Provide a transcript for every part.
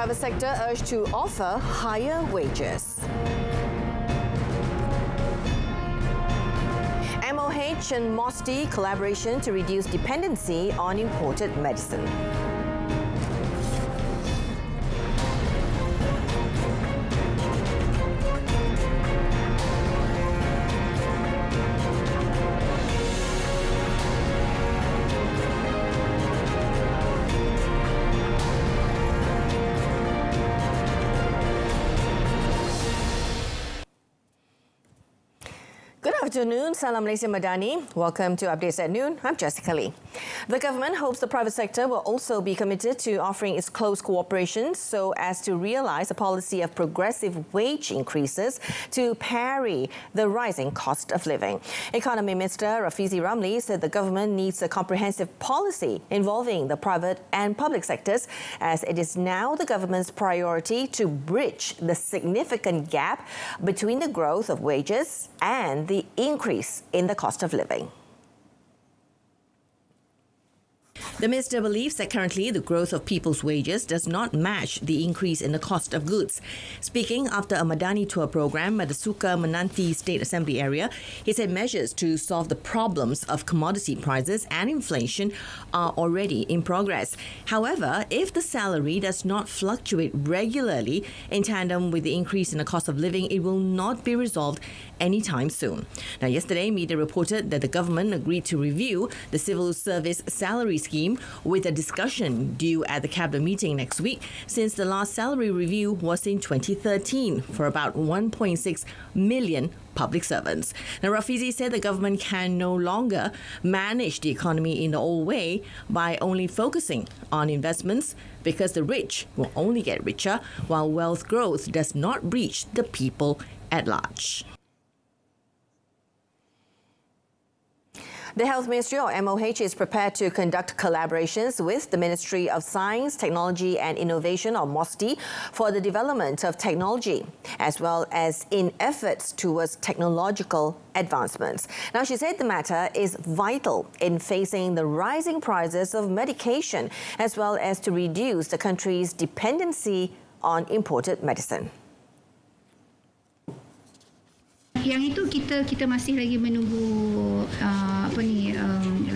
Private sector urged to offer higher wages. MOH and MOSTI collaboration to reduce dependency on imported medicine. Good afternoon, Salam Malaysia Madani. Welcome to Updates at Noon. I'm Jessica Lee. The government hopes the private sector will also be committed to offering its close cooperation so as to realise a policy of progressive wage increases to parry the rising cost of living. Economy Minister Rafizi Ramli said the government needs a comprehensive policy involving the private and public sectors, as it is now the government's priority to bridge the significant gap between the growth of wages and the increase in the cost of living. The minister believes that currently the growth of people's wages does not match the increase in the cost of goods. Speaking after a Madani tour program at the Suka Menanti State Assembly area, he said measures to solve the problems of commodity prices and inflation are already in progress. However, if the salary does not fluctuate regularly in tandem with the increase in the cost of living, it will not be resolved anytime soon. Now, yesterday, media reported that the government agreed to review the civil service salary scheme with a discussion due at the cabinet meeting next week, since the last salary review was in 2013 for about 1.6 million public servants. Now, Rafizi said the government can no longer manage the economy in the old way by only focusing on investments, because the rich will only get richer while wealth growth does not reach the people at large. The Health Ministry, or MOH, is prepared to conduct collaborations with the Ministry of Science, Technology and Innovation, or MOSTI, for the development of technology, as well as in efforts towards technological advancements. Now, she said the matter is vital in facing the rising prices of medication, as well as to reduce the country's dependency on imported medicine. Yang itu kita masih lagi menunggu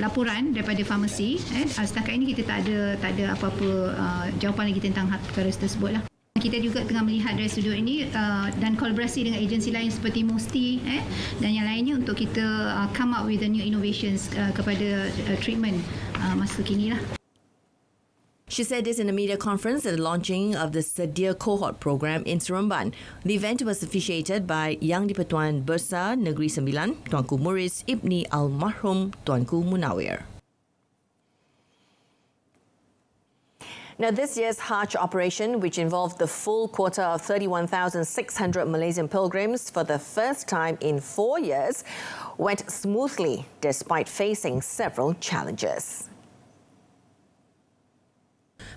laporan daripada farmasi. Setakat ini kita tak ada apa-apa jawapan lagi tentang perkara tersebut lah. Kita juga tengah melihat dari sudut ini dan kolaborasi dengan agensi lain seperti MOSTI dan yang lainnya untuk kita come up with the new innovations kepada treatment masa kini lah. She said this in a media conference at the launching of the Setia cohort program in Seremban. The event was officiated by Yang di-Pertuan Besar Negeri Sembilan, Tuanku Muris Ibni Almarhum Tuanku Munawir. Now, this year's Hajj operation, which involved the full quota of 31,600 Malaysian pilgrims for the first time in 4 years, went smoothly despite facing several challenges.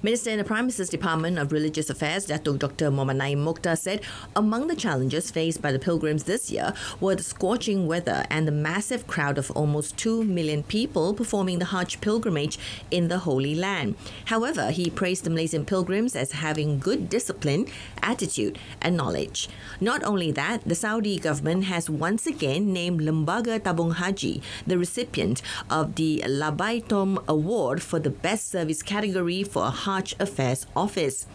Minister in the Prime Minister's Department of Religious Affairs, Datuk Dr. Muhammad Naim Mokhtar, said among the challenges faced by the pilgrims this year were the scorching weather and the massive crowd of almost 2 million people performing the Hajj pilgrimage in the Holy Land. However, he praised the Malaysian pilgrims as having good discipline, attitude and knowledge. Not only that, the Saudi government has once again named Lembaga Tabung Haji the recipient of the Labaitom Award for the Best Service category for a Hajj Affairs Office.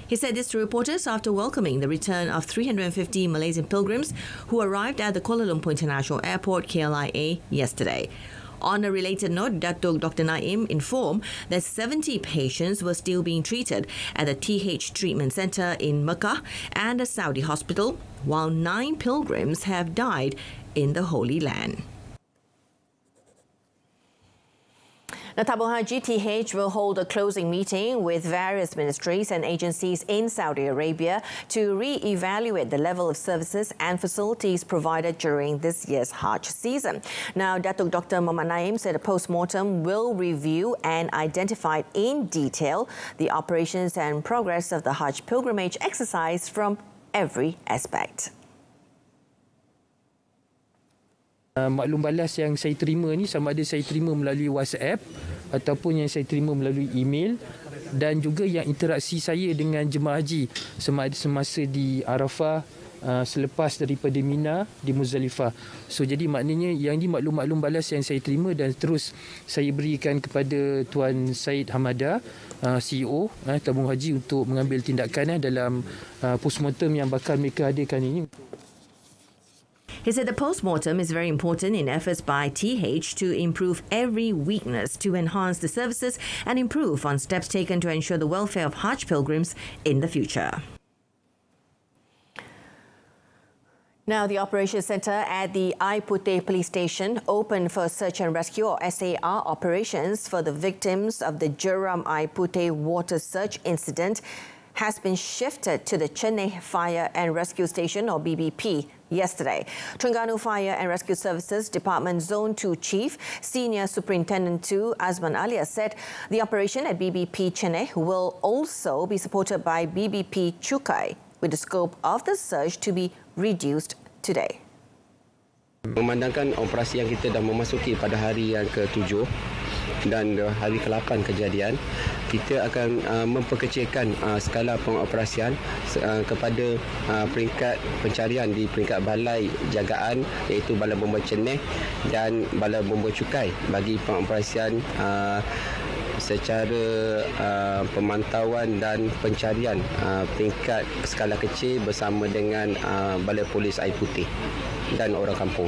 He said this to reporters after welcoming the return of 350 Malaysian pilgrims who arrived at the Kuala Lumpur International Airport, KLIA, yesterday. On a related note, Datuk Dr. Naim informed that 70 patients were still being treated at the TH Treatment Centre in Mecca and a Saudi hospital, while 9 pilgrims have died in the Holy Land. The Tabung Haji TH will hold a closing meeting with various ministries and agencies in Saudi Arabia to re-evaluate the level of services and facilities provided during this year's Hajj season. Now, Datuk Dr. Muhammad Naim said a post-mortem will review and identify in detail the operations and progress of the Hajj pilgrimage exercise from every aspect. Maklum balas yang saya terima ni, sama ada saya terima melalui WhatsApp ataupun yang saya terima melalui email, dan juga yang interaksi saya dengan jemaah haji semasa di Arafah, selepas daripada Mina, di Muzdalifah. So jadi maknanya yang ini maklum-maklum balas yang saya terima dan terus saya berikan kepada Tuan Syed Hamada, CEO tabung haji, untuk mengambil tindakan dalam postmortem yang bakal mereka hadirkan ini. He said the post-mortem is very important in efforts by TH to improve every weakness to enhance the services and improve on steps taken to ensure the welfare of Hajj pilgrims in the future. Now, the Operations Centre at the Ikuti Police Station opened for search and rescue, or SAR, operations for the victims of the Jeram Ikuti water surge incident has been shifted to the Chennai Fire and Rescue Station, or BBP, yesterday. Terengganu Fire and Rescue Services Department Zone 2 Chief, Senior Superintendent 2 Azman Alia said the operation at BBP Chennai will also be supported by BBP Chukai, with the scope of the surge to be reduced today. Memandangkan operasi yang kita dah memasuki pada hari yang ke-7 dan hari ke-8 kejadian, kita akan memperkecilkan skala pengoperasian kepada peringkat pencarian di peringkat balai jagaan, iaitu Balai Bomba Chennai dan Balai Bomba Chukai, bagi pengoperasian secara pemantauan dan pencarian peringkat skala kecil bersama dengan Balai Polis Air Putih dan orang kampung.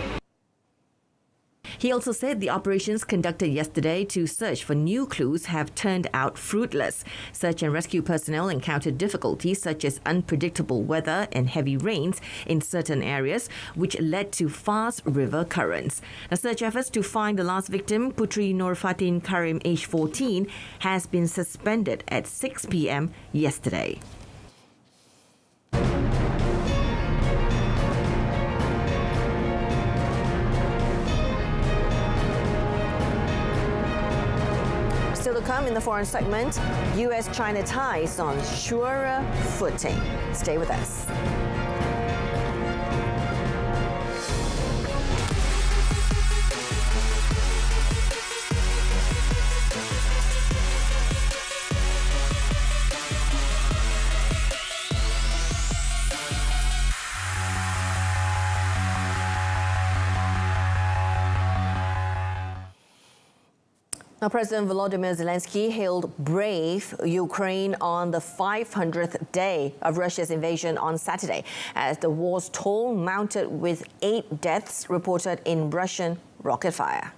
He also said the operations conducted yesterday to search for new clues have turned out fruitless. Search and rescue personnel encountered difficulties such as unpredictable weather and heavy rains in certain areas, which led to fast river currents. The search efforts to find the last victim, Putri Nur Fatin Karim, age 14, has been suspended at 6 p.m. yesterday. Still to come in the foreign segment, US-China ties on surer footing. Stay with us. Now, President Volodymyr Zelensky hailed brave Ukraine on the 500th day of Russia's invasion on Saturday, as the war's toll mounted with 8 deaths reported in Russian rocket fire.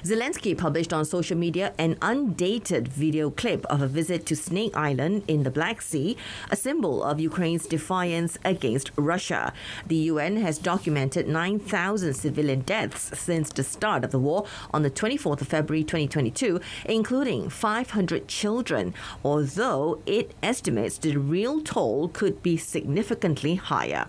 Zelensky published on social media an undated video clip of a visit to Snake Island in the Black Sea, a symbol of Ukraine's defiance against Russia. The UN has documented 9,000 civilian deaths since the start of the war on the 24th of February 2022, including 500 children, although it estimates the real toll could be significantly higher.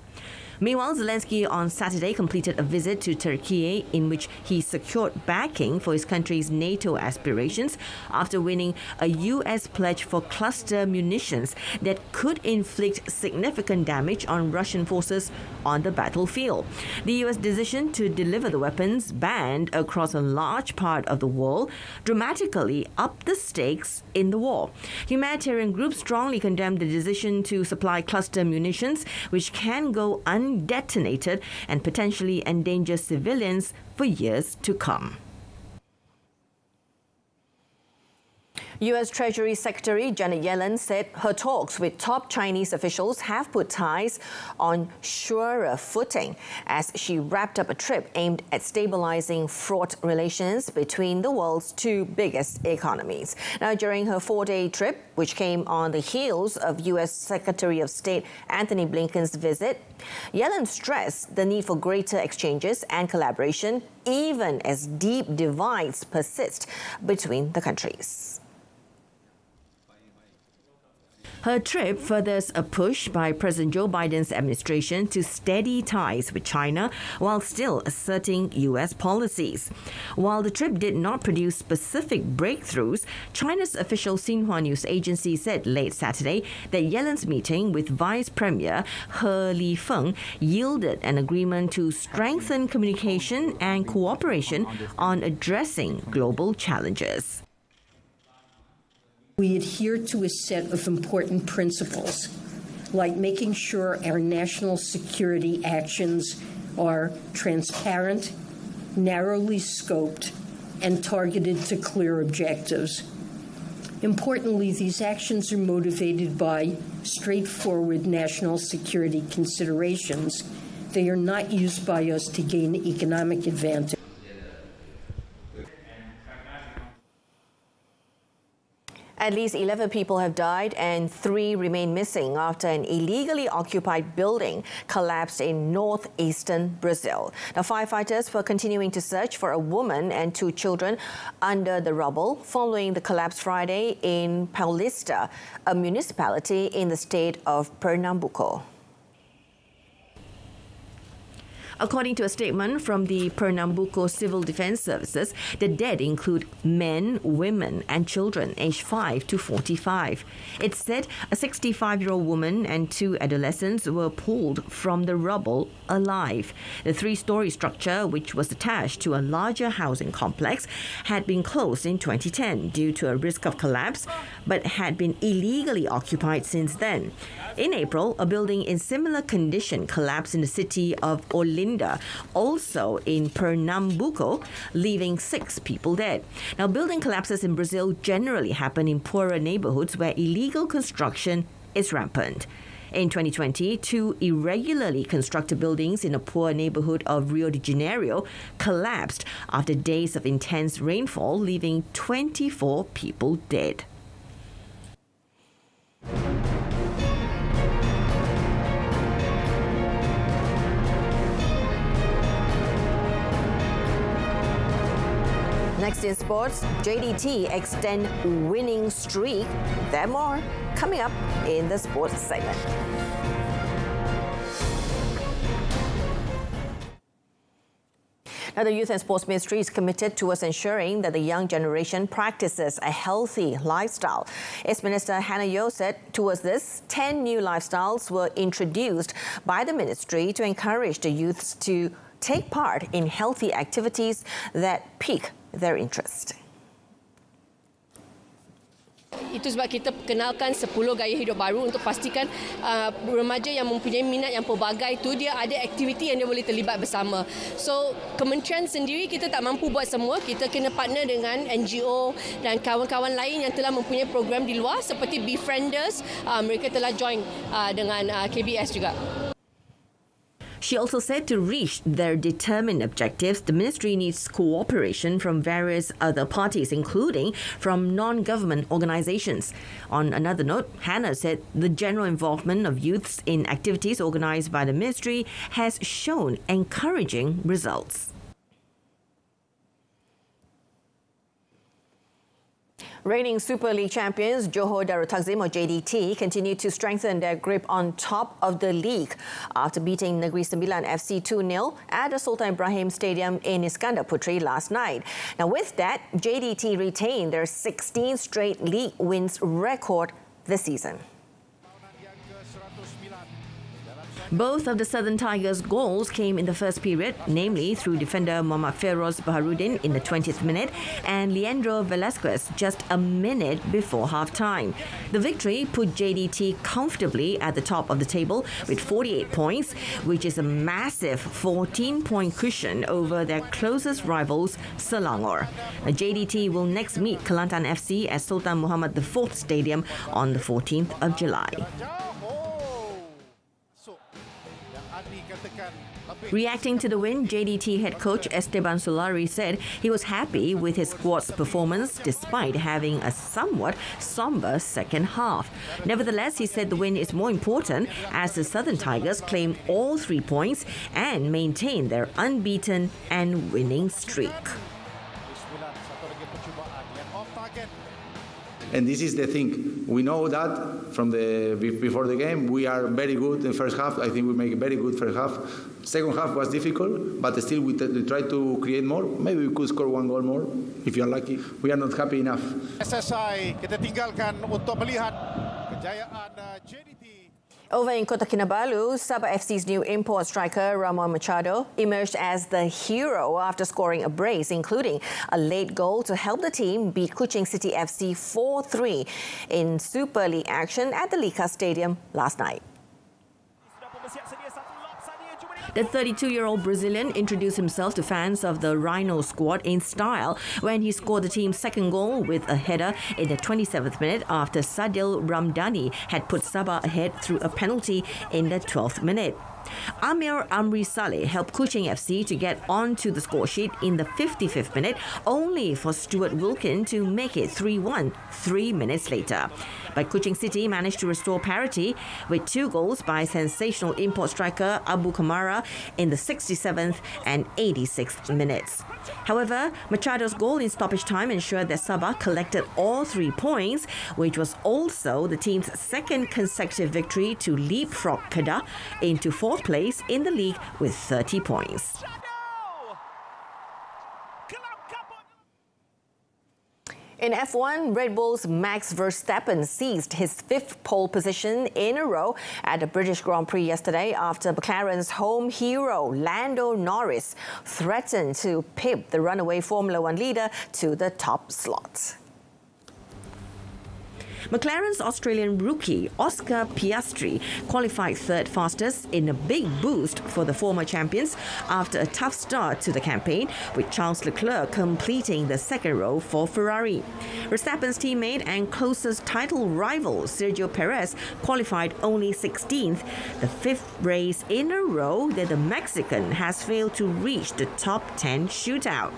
Meanwhile, Zelensky on Saturday completed a visit to Turkey in which he secured backing for his country's NATO aspirations after winning a U.S. pledge for cluster munitions that could inflict significant damage on Russian forces on the battlefield. The U.S. decision to deliver the weapons banned across a large part of the world dramatically upped the stakes in the war. Humanitarian groups strongly condemned the decision to supply cluster munitions, which can go undetonated and potentially endanger civilians for years to come. U.S. Treasury Secretary Janet Yellen said her talks with top Chinese officials have put ties on surer footing as she wrapped up a trip aimed at stabilizing fraught relations between the world's two biggest economies. Now, during her 4-day trip, which came on the heels of U.S. Secretary of State Antony Blinken's visit, Yellen stressed the need for greater exchanges and collaboration, even as deep divides persist between the countries. Her trip furthers a push by President Joe Biden's administration to steady ties with China while still asserting U.S. policies. While the trip did not produce specific breakthroughs, China's official Xinhua news agency said late Saturday that Yellen's meeting with Vice Premier He Lifeng yielded an agreement to strengthen communication and cooperation on addressing global challenges. We adhere to a set of important principles, like making sure our national security actions are transparent, narrowly scoped, and targeted to clear objectives. Importantly, these actions are motivated by straightforward national security considerations. They are not used by us to gain economic advantage. At least 11 people have died and 3 remain missing after an illegally occupied building collapsed in northeastern Brazil. Now, firefighters were continuing to search for a woman and 2 children under the rubble following the collapse Friday in Paulista, a municipality in the state of Pernambuco. According to a statement from the Pernambuco Civil Defence Services, the dead include men, women and children aged 5 to 45. It said a 65-year-old woman and 2 adolescents were pulled from the rubble alive. The 3-story structure, which was attached to a larger housing complex, had been closed in 2010 due to a risk of collapse, but had been illegally occupied since then. In April, a building in similar condition collapsed in the city of Olinda, also in Pernambuco, leaving 6 people dead. Now, building collapses in Brazil generally happen in poorer neighborhoods where illegal construction is rampant. In 2020, 2 irregularly constructed buildings in a poor neighborhood of Rio de Janeiro collapsed after days of intense rainfall, leaving 24 people dead. Next in sports, JDT extend winning streak. There more coming up in the sports segment. Now, the Youth and Sports Ministry is committed towards ensuring that the young generation practices a healthy lifestyle. Its Minister Hannah Yeoh said towards this, 10 new lifestyles were introduced by the ministry to encourage the youths to take part in healthy activities that pique their interest. Itu sebab kita perkenalkan 10 gaya hidup baru untuk pastikan remaja yang mempunyai minat yang pelbagai itu dia ada aktiviti yang dia boleh terlibat bersama. So, kementerian sendiri kita tak mampu buat semua. Kita kena partner dengan NGO dan kawan-kawan lain yang telah mempunyai program di luar seperti Befrienders. Mereka telah join dengan KBS juga. She also said to reach their determined objectives, the ministry needs cooperation from various other parties, including from non-government organizations. On another note, Hannah said the general involvement of youths in activities organized by the ministry has shown encouraging results. Reigning Super League champions Johor Darul Takzim or JDT continue to strengthen their grip on top of the league after beating Negeri Sembilan FC 2-0 at the Sultan Ibrahim Stadium in Iskandar Puteri last night. Now, with that, JDT retained their 16th straight league wins record this season. Both of the Southern Tigers' goals came in the first period, namely through defender Muhammad Feroz Baharuddin in the 20th minute and Leandro Velasquez just a minute before half-time. The victory put JDT comfortably at the top of the table with 48 points, which is a massive 14-point cushion over their closest rivals, Selangor. JDT will next meet Kelantan FC at Sultan Muhammad IV Stadium on the 14th of July. Reacting to the win, JDT head coach Esteban Solari said he was happy with his squad's performance despite having a somewhat somber second half. Nevertheless, he said the win is more important as the Southern Tigers claim all 3 points and maintain their unbeaten and winning streak. And this is the thing. We know that from before the game, we are very good in the first half. I think we make a very good first half. Second half was difficult, but still we try to create more. Maybe we could score 1 goal more, if you are lucky. We are not happy enough. Selesai, kita tinggalkan untuk melihat kejayaan JDT. Over in Kota Kinabalu, Sabah FC's new import striker Ramon Machado emerged as the hero after scoring a brace, including a late goal to help the team beat Kuching City FC 4-3 in Super League action at the Lika Stadium last night. The 32-year-old Brazilian introduced himself to fans of the Rhino squad in style when he scored the team's second goal with a header in the 27th minute after Sadil Ramdhani had put Sabah ahead through a penalty in the 12th minute. Amir Amri Saleh helped Kuching FC to get onto the score sheet in the 55th minute, only for Stuart Wilkin to make it 3-1 3 minutes later. But Kuching City managed to restore parity with 2 goals by sensational import striker Abu Kamara in the 67th and 86th minutes. However, Machado's goal in stoppage time ensured that Sabah collected all 3 points, which was also the team's second consecutive victory to leapfrog Kedah into 4th place in the league with 30 points. In F1, Red Bull's Max Verstappen seized his 5th pole position in a row at the British Grand Prix yesterday after McLaren's home hero Lando Norris threatened to pip the runaway Formula One leader to the top slot. McLaren's Australian rookie Oscar Piastri qualified 3rd fastest in a big boost for the former champions after a tough start to the campaign, with Charles Leclerc completing the 2nd row for Ferrari. Verstappen's teammate and closest title rival Sergio Perez qualified only 16th, the 5th race in a row that the Mexican has failed to reach the top 10 shootout.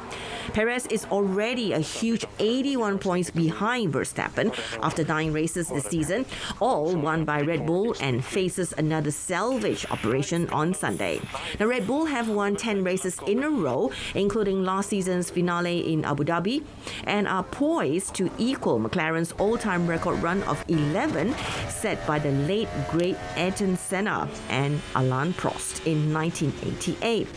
Perez is already a huge 81 points behind Verstappen after 9 races this season, all won by Red Bull, and faces another salvage operation on Sunday. Now, Red Bull have won 10 races in a row, including last season's finale in Abu Dhabi, and are poised to equal McLaren's all-time record run of 11 set by the late great Ayrton Senna and Alain Prost in 1988.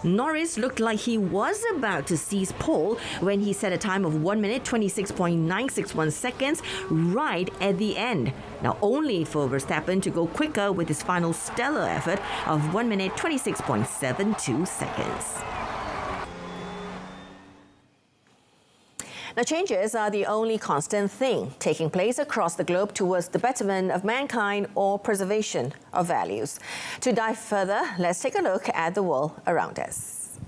Norris looked like he was about to seize pole when he set a time of 1 minute 26.961 seconds right at the end. Now only for Verstappen to go quicker with his final stellar effort of 1 minute 26.72 seconds. Now, changes are the only constant thing taking place across the globe towards the betterment of mankind or preservation of values. To dive further, let's take a look at the world around us.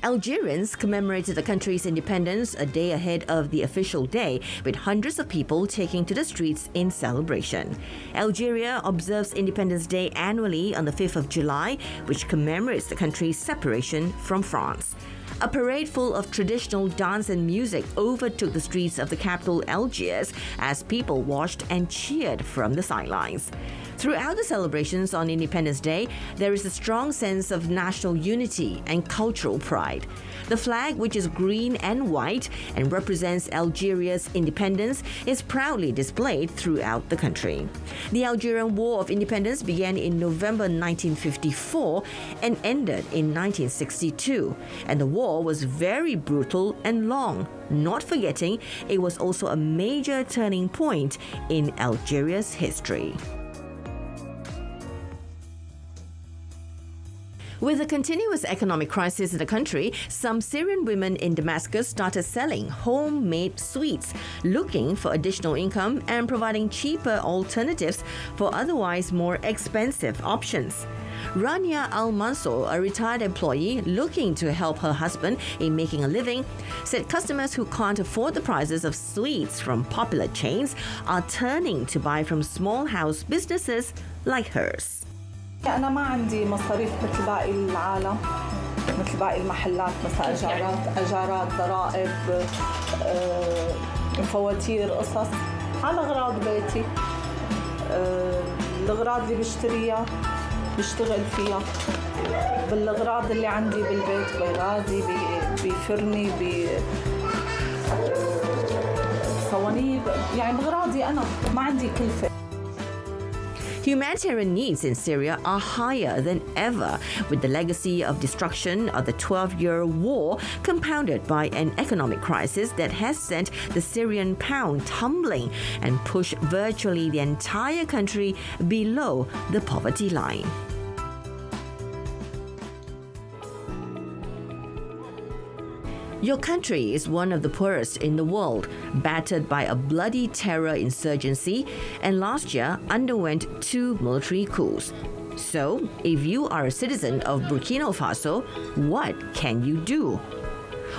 Algerians commemorated the country's independence a day ahead of the official day, with hundreds of people taking to the streets in celebration. Algeria observes Independence Day annually on the 5th of July, which commemorates the country's separation from France. A parade full of traditional dance and music overtook the streets of the capital Algiers as people watched and cheered from the sidelines. Throughout the celebrations on Independence Day, there is a strong sense of national unity and cultural pride. The flag, which is green and white and represents Algeria's independence, is proudly displayed throughout the country. The Algerian War of Independence began in November 1954 and ended in 1962, and the war was very brutal and long, not forgetting it was also a major turning point in Algeria's history. With a continuous economic crisis in the country, some Syrian women in Damascus started selling homemade sweets, looking for additional income and providing cheaper alternatives for otherwise more expensive options. Rania Al-Mansour, a retired employee looking to help her husband in making a living, said customers who can't afford the prices of sweets from popular chains are turning to buy from small house businesses like hers. أنا ما عندي مصاريف مثل باقي العالم، مثل باقي المحلات، مثلا أجارات، ضرائب، فواتير، قصص على أغراض بيتي، الأغراض اللي بشتريها بشتغل فيها، بالأغراض اللي عندي بالبيت، بغازي، بفرني، بصواني، يعني بغراضي أنا ما عندي كلفة. Humanitarian needs in Syria are higher than ever, with the legacy of destruction of the 12-year war compounded by an economic crisis that has sent the Syrian pound tumbling and pushed virtually the entire country below the poverty line. Your country is one of the poorest in the world, battered by a bloody terror insurgency, and last year underwent 2 military coups. So, if you are a citizen of Burkina Faso, what can you do?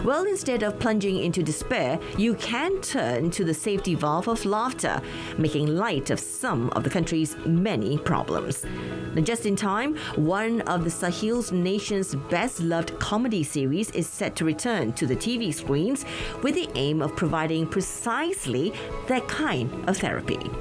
Well, instead of plunging into despair, you can turn to the safety valve of laughter, making light of some of the country's many problems. Now, just in time, one of the Sahel nation's best-loved comedy series is set to return to the TV screens with the aim of providing precisely that kind of therapy.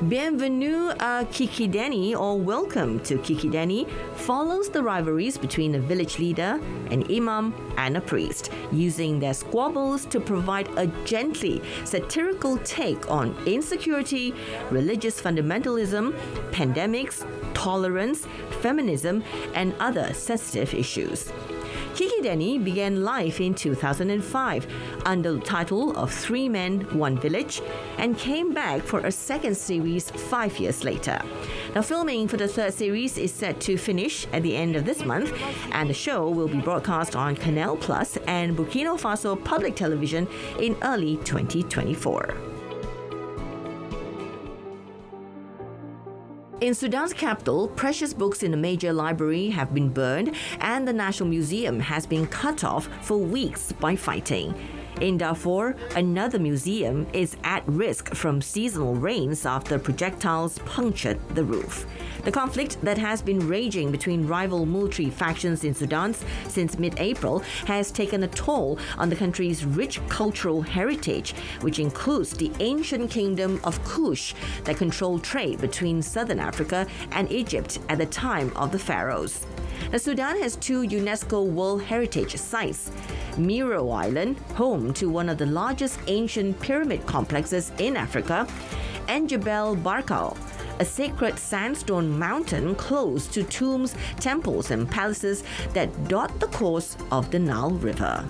Bienvenue à Kikideni, or welcome to Kikideni, follows the rivalries between a village leader, an imam, and a priest, using their squabbles to provide a gently satirical take on insecurity, religious fundamentalism, pandemics, tolerance, feminism, and other sensitive issues. Kikideni began life in 2005 under the title of 3 Men, 1 Village, and came back for a second series 5 years later. Now, filming for the third series is set to finish at the end of this month, and the show will be broadcast on Canal Plus and Burkina Faso Public Television in early 2024. In Sudan's capital, precious books in the major library have been burned and the National Museum has been cut off for weeks by fighting. In Darfur, another museum is at risk from seasonal rains after projectiles punctured the roof. The conflict that has been raging between rival military factions in Sudan since mid-April has taken a toll on the country's rich cultural heritage, which includes the ancient kingdom of Kush that controlled trade between southern Africa and Egypt at the time of the pharaohs. Now, Sudan has 2 UNESCO World Heritage Sites: Miro Island, home to one of the largest ancient pyramid complexes in Africa, and Jebel Barkal, a sacred sandstone mountain close to tombs, temples, and palaces that dot the course of the Nile River.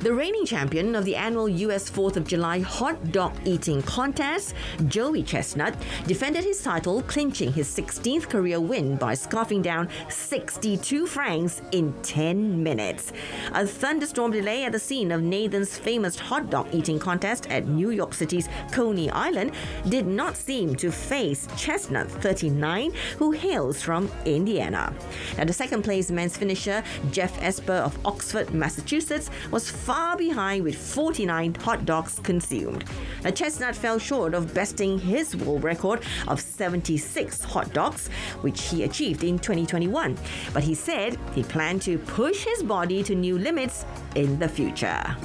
The reigning champion of the annual US 4th of July hot dog eating contest, Joey Chestnut, defended his title, clinching his 16th career win by scarfing down 62 francs in 10 minutes. A thunderstorm delay at the scene of Nathan's famous hot dog eating contest at New York City's Coney Island did not seem to faze Chestnut, 39, who hails from Indiana. Now, the second place men's finisher, Jeff Esper of Oxford, Massachusetts, was far behind with 49 hot dogs consumed. Now, Chestnut fell short of besting his world record of 76 hot dogs, which he achieved in 2021. But he said he planned to push his body to new limits in the future.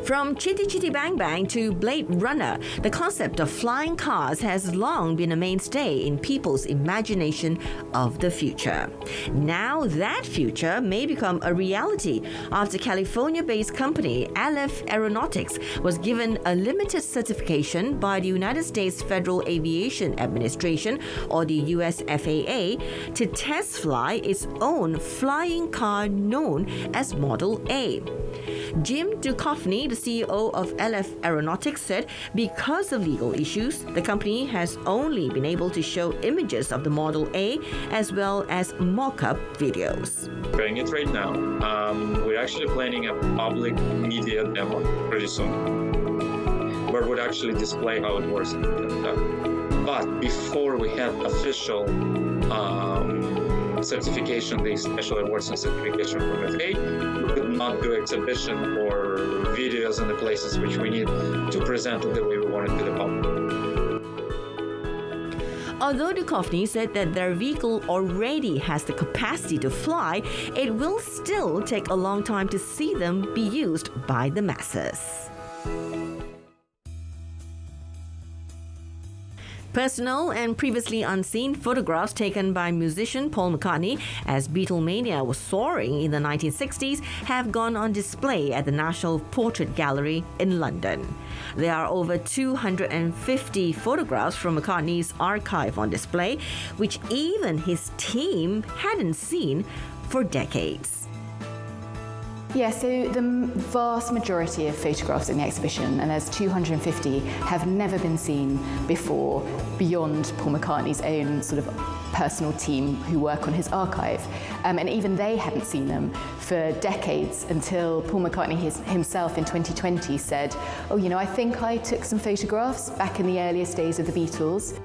From Chitty Chitty Bang Bang to Blade Runner, the concept of flying cars has long been a mainstay in people's imagination of the future. Now that future may become a reality after California-based company Aleph Aeronautics was given a limited certification by the United States Federal Aviation Administration, or the US FAA, to test fly its own flying car known as Model A. Jim Duchovny, the CEO of Aleph Aeronautics, said because of legal issues, the company has only been able to show images of the Model A as well as mock-up videos. Doing it right now. We're actually planning a public media demo pretty soon, where we'd actually display how it works. But before we have official certification, the special awards and certification from FAA, we could not do exhibition or videos in the places which we need to present it the way we want it to the public. Although Duchovny said that their vehicle already has the capacity to fly, it will still take a long time to see them be used by the masses. Personal and previously unseen photographs taken by musician Paul McCartney as Beatlemania was soaring in the 1960s have gone on display at the National Portrait Gallery in London. There are over 250 photographs from McCartney's archive on display, which even his team hadn't seen for decades. Yeah, so the vast majority of photographs in the exhibition, and there's 250, have never been seen before beyond Paul McCartney's own sort of personal team who work on his archive. And even they hadn't seen them for decades until Paul McCartney himself in 2020 said, oh, you know, I think I took some photographs back in the earliest days of the Beatles.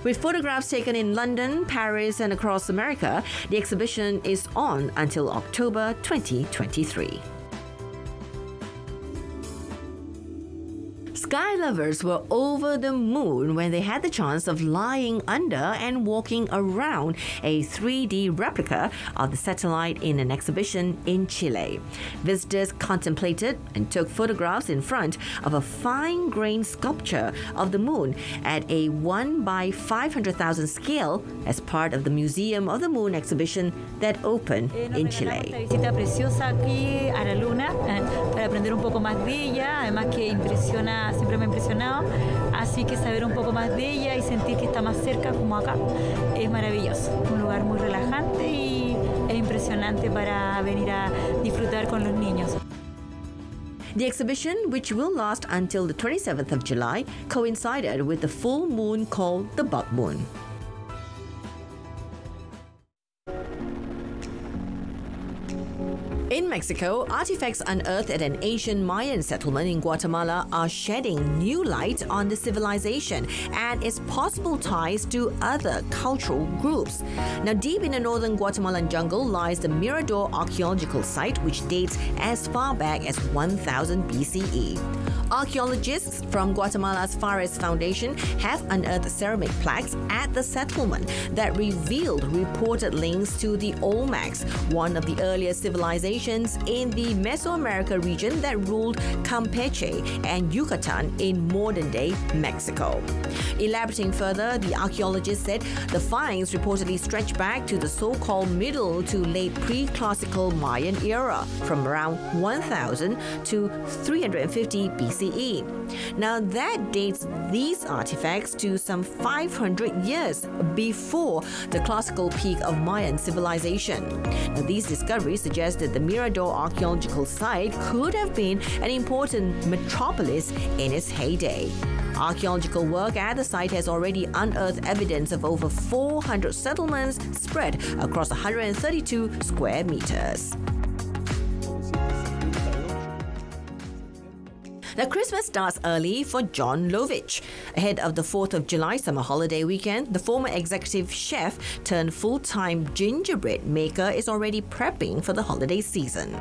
With photographs taken in London, Paris and across America, the exhibition is on until October 2023. Sky lovers were over the moon when they had the chance of lying under and walking around a 3D replica of the satellite in an exhibition in Chile. Visitors contemplated and took photographs in front of a fine-grained sculpture of the moon at a 1/500,000 scale as part of the Museum of the Moon exhibition that opened in Chile. Visita preciosa aquí a la luna para aprender un poco más de ella, además que impresiona, siempre me ha impresionado, así que saber un poco más de ella y sentir que está más cerca como acá es maravilloso, un lugar muy relajante y es impresionante para venir a disfrutar con los niños. The exhibition, which will last until the 27th of July, coincided with the full moon called the Bug Moon. In Mexico, artifacts unearthed at an ancient Mayan settlement in Guatemala are shedding new light on the civilization and its possible ties to other cultural groups. Now, deep in the northern Guatemalan jungle lies the Mirador archaeological site, which dates as far back as 1000 BCE. Archaeologists from Guatemala's Fares Foundation have unearthed ceramic plaques at the settlement that revealed reported links to the Olmecs, one of the earliest civilizations in the Mesoamerica region that ruled Campeche and Yucatan in modern-day Mexico. Elaborating further, the archaeologists said the finds reportedly stretch back to the so-called middle to late pre-classical Mayan era, from around 1000 to 350 BCE. Now, that dates these artifacts to some 500 years before the classical peak of Mayan civilization. Now, these discoveries suggest that the Mirador archaeological site could have been an important metropolis in its heyday. Archaeological work at the site has already unearthed evidence of over 400 settlements spread across 132 square meters. Now, Christmas starts early for John Lovitch. Ahead of the 4th of July summer holiday weekend, the former executive chef turned full-time gingerbread maker is already prepping for the holiday season.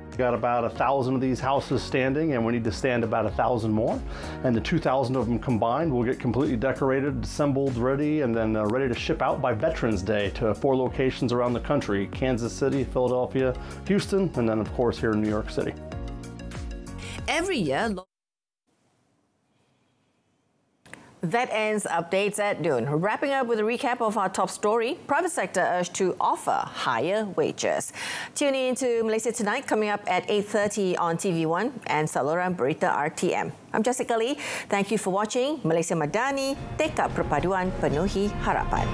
We've got about 1,000 of these houses standing, and we need to stand about 1,000 more. And the 2,000 of them combined will get completely decorated, assembled, ready, and then ready to ship out by Veterans Day to 4 locations around the country: Kansas City, Philadelphia, Houston, and then of course here in New York City. Every year. That ends updates at noon. Wrapping up with a recap of our top story, private sector urged to offer higher wages. Tune in to Malaysia Tonight coming up at 8:30 on TV1 and saluran Berita RTM. I'm Jessica Lee. Thank you for watching. Malaysia Madani, tekad perpaduan penuhi harapan.